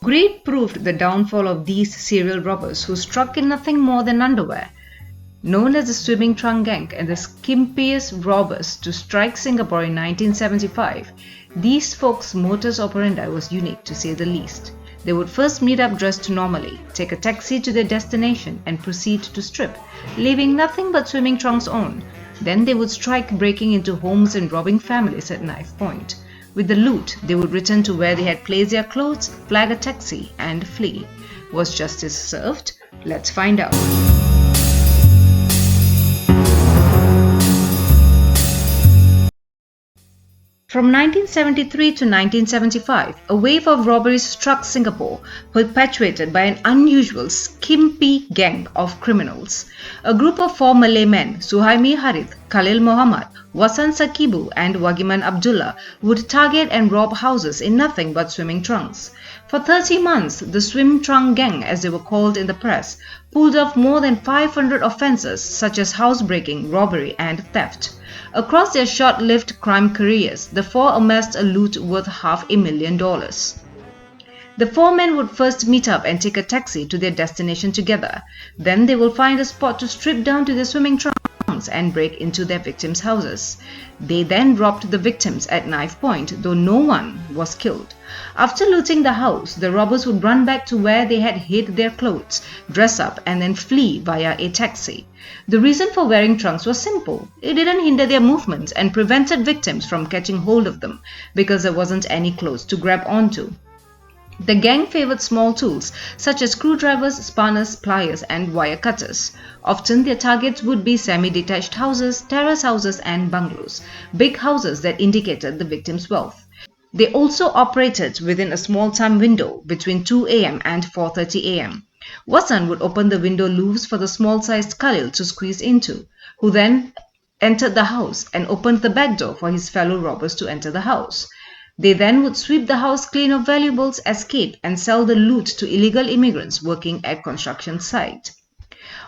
Greed proved the downfall of these serial robbers who struck in nothing more than underwear. Known as the SwimmingTrunk Gang and the skimpiest robbers to strike Singapore in 1975, these folks' modus operandi was unique to say the least. They would first meet up dressed normally, take a taxi to their destination and proceed to strip, leaving nothing but swimming trunks on. Then they would strike, breaking into homes and robbing families at knife point. With the loot, they would return to where they had placed their clothes, flag a taxi and flee. Was justice served? Let's find out. From 1973 to 1975, a wave of robberies struck Singapore, perpetuated by an unusual, skimpy gang of criminals. A group of four Malay men, Suhaimi Harith, Khalil Muhammad, Wasan Sakibu and Wagiman Abdullah, would target and rob houses in nothing but swimming trunks. For 30 months, the SwimmingTrunk Gang, as they were called in the press, pulled off more than 500 offences such as housebreaking, robbery and theft. Across their short-lived crime careers, the four amassed a loot worth $500,000. The four men would first meet up and take a taxi to their destination together. Then they will find a spot to strip down to their swimming trunks and break into their victims' houses. They then robbed the victims at knife point, though no one was killed. After looting the house, the robbers would run back to where they had hid their clothes, dress up and then flee via a taxi. The reason for wearing trunks was simple. It didn't hinder their movements and prevented victims from catching hold of them because there wasn't any clothes to grab onto. The gang favored small tools such as screwdrivers, spanners, pliers and wire cutters. Often their targets would be semi-detached houses, terrace houses and bungalows, big houses that indicated the victim's wealth. They also operated within a small time window between 2 a.m. and 4:30 a.m. Wasan would open the window louvers for the small-sized Khalil to squeeze into, who then entered the house and opened the back door for his fellow robbers to enter the house. They then would sweep the house clean of valuables, escape and sell the loot to illegal immigrants working at construction site.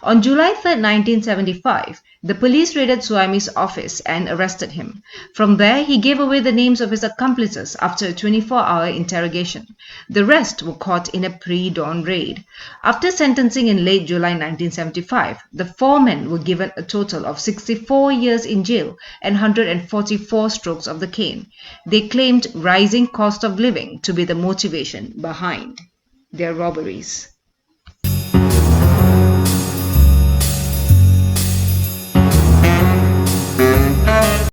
On July 3, 1975, the police raided Suhaimi's office and arrested him. From there, he gave away the names of his accomplices after a 24-hour interrogation. The rest were caught in a pre-dawn raid. After sentencing in late July 1975, the four men were given a total of 64 years in jail and 144 strokes of the cane. They claimed rising cost of living to be the motivation behind their robberies.